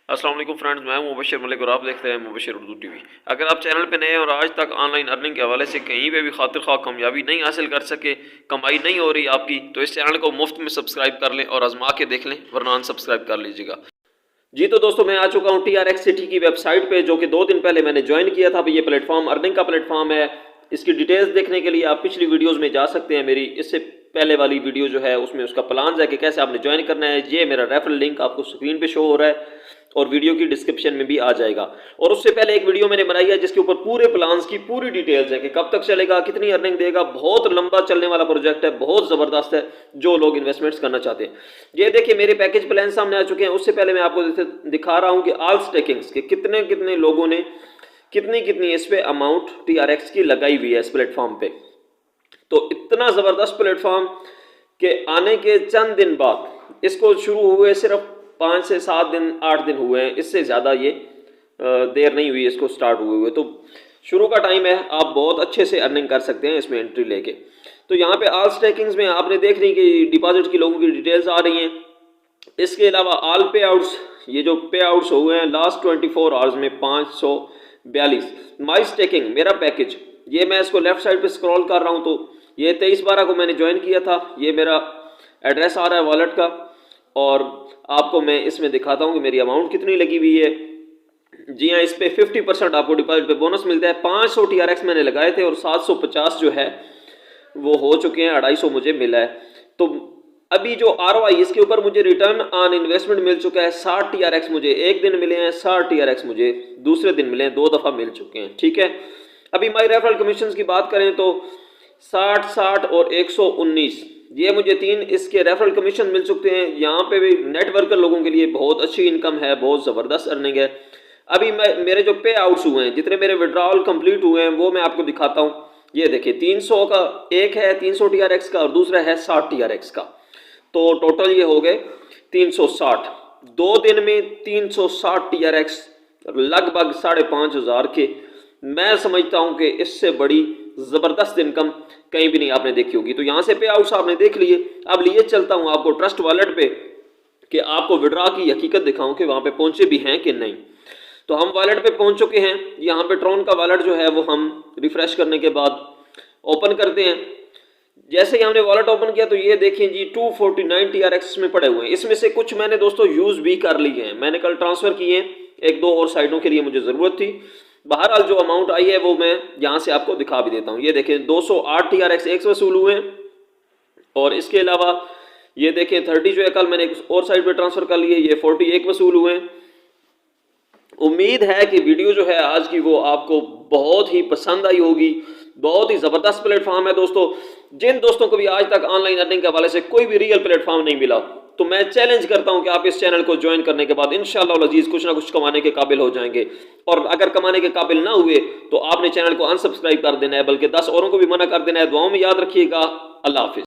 अस्सलाम वालेकुम फ्रेंड्स, मैं हूं मुबशिर मलिक और आप देखते हैं मुबशिर उर्दू टीवी। अगर आप चैनल पे नए हैं और आज तक ऑनलाइन अर्निंग के हवाले से कहीं पे भी खातिर ख्वाह कामयाबी नहीं हासिल कर सके, कमाई नहीं हो रही आपकी, तो इस चैनल को मुफ्त में सब्सक्राइब कर लें और आजमा के देख लें, वरना अनसब्सक्राइब कर लीजिएगा। जी तो दोस्तों, मैं आ चुका हूं TRX सिटी की वेबसाइट पे, जो कि 2 दिन पहले मैंने ज्वाइन किया था। ये प्लेटफॉर्म अर्निंग का प्लेटफॉर्म है। इसकी डिटेल्स देखने के लिए आप पिछली वीडियोज़ में जा सकते हैं। मेरी इससे पहले वाली वीडियो जो है उसमें उसका प्लान है कि कैसे आपने ज्वाइन करना है। ये मेरा रेफरल लिंक आपको स्क्रीन पे शो हो रहा है और वीडियो की डिस्क्रिप्शन में भी आ जाएगा। और उससे पहले एक वीडियो मैंने बनाई है जिसके ऊपर पूरे प्लान्स की पूरी डिटेल्स है कि कब तक चलेगा, कितनी अर्निंग देगा। बहुत लंबा चलने वाला प्रोजेक्ट है, बहुत ज़बरदस्त है जो लोग इन्वेस्टमेंट्स करना चाहते हैं। ये देखिए मेरे पैकेज प्लान सामने आ चुके हैं। उससे पहले मैं आपको दिखा रहा हूँ कि ऑल स्टेकिंग्स के कितने कितने लोगों ने कितनी कितनी इस पे अमाउंट TRX की लगाई हुई है इस प्लेटफॉर्म पे। तो इतना ज़बरदस्त प्लेटफॉर्म के आने के चंद दिन बाद, इसको शुरू हुए सिर्फ 5 से 7 दिन 8 दिन हुए हैं, इससे ज़्यादा ये देर नहीं हुई इसको स्टार्ट हुए। तो शुरू का टाइम है, आप बहुत अच्छे से अर्निंग कर सकते हैं इसमें एंट्री लेके। तो यहाँ पे ऑल स्टेकिंग्स में आपने देख रही कि डिपॉजिट की लोगों की डिटेल्स आ रही हैं। इसके अलावा ऑल पे आउट्स, ये जो पे आउट्स हुए हैं लास्ट 24 आवर्स में 542। माई स्टेकिंग मेरा पैकेज, ये मैं इसको लेफ्ट साइड पे स्क्रॉल कर रहा हूँ तो ये 23/12 को मैंने ज्वाइन किया था। ये मेरा एड्रेस आ रहा है वॉलेट का और आपको मैं इसमें दिखाता हूँ कि मेरी अमाउंट कितनी लगी हुई है। जी हाँ, इस पे 50% आपको डिपॉजिट पे बोनस मिलता है। 500 TRX मैंने लगाए थे और 750 जो है वो हो चुके हैं, 250 मुझे मिला है। तो अभी जो ROI इसके ऊपर मुझे रिटर्न ऑन इन्वेस्टमेंट मिल चुका है। 60 TRX मुझे एक दिन मिले हैं, 60 TRX मुझे दूसरे दिन मिले हैं, 2 दफ़ा मिल चुके हैं। ठीक है, अभी माई रेफरल कमीशन की बात करें तो 60, 60 और 119, ये मुझे 3 इसके रेफरल कमीशन मिल चुके हैं। यहाँ पे भी नेटवर्कर लोगों के लिए बहुत अच्छी इनकम है, बहुत ज़बरदस्त अर्निंग है। अभी मेरे जो पे आउट्स हुए हैं, जितने मेरे विड्रॉल कंप्लीट हुए हैं, वो मैं आपको दिखाता हूँ। ये देखिए 300 का एक है, 300 TRX का, और दूसरा है 60 TRX का। तो टोटल ये हो गए 360। 2 दिन में 360 TRX, लगभग 5,500 के। मैं समझता हूं कि इससे बड़ी ज़बरदस्त इनकम कहीं भी नहीं आपने देखी होगी। तो यहाँ से पे आउट्स आपने देख लिए। अब लिए चलता हूँ आपको ट्रस्ट वॉलेट पे कि आपको विड्रॉ की हकीकत दिखाऊं कि वहाँ पे पहुँचे भी हैं कि नहीं। तो हम वॉलेट पे पहुँच चुके हैं। यहाँ पे ट्रॉन का वॉलेट जो है वो हम रिफ्रेश करने के बाद ओपन करते हैं। जैसे ही हमने वॉलेट ओपन किया तो ये देखिए जी 249 TRX में पड़े हुए हैं। इसमें से कुछ मैंने दोस्तों यूज़ भी कर लिए हैं, मैंने कल ट्रांसफ़र किए हैं, 1-2 और साइडों के लिए मुझे ज़रूरत थी। बहरहाल जो अमाउंट आई है वो मैं यहाँ से आपको दिखा भी देता हूँ। ये देखें 208 TRX एक वसूल हुए हैं और इसके अलावा ये देखें 30 जो है कल मैंने एक और साइड पे ट्रांसफ़र कर लिए, ये 41 वसूल हुए हैं। उम्मीद है कि वीडियो जो है आज की वो आपको बहुत ही पसंद आई होगी। बहुत ही ज़बरदस्त प्लेटफॉर्म है दोस्तों। जिन दोस्तों को भी आज तक ऑनलाइन अर्निंग के हवाले से कोई भी रियल प्लेटफॉर्म नहीं मिला, तो मैं चैलेंज करता हूं कि आप इस चैनल को ज्वाइन करने के बाद इंशाअल्लाह अज़ीज़ कुछ ना कुछ कमाने के काबिल हो जाएंगे। और अगर कमाने के काबिल ना हुए तो आपने चैनल को अनसब्सक्राइब कर देना है, बल्कि 10 औरों को भी मना कर देना है। दुआओं में याद रखिएगा। अल्लाह हाफिज़।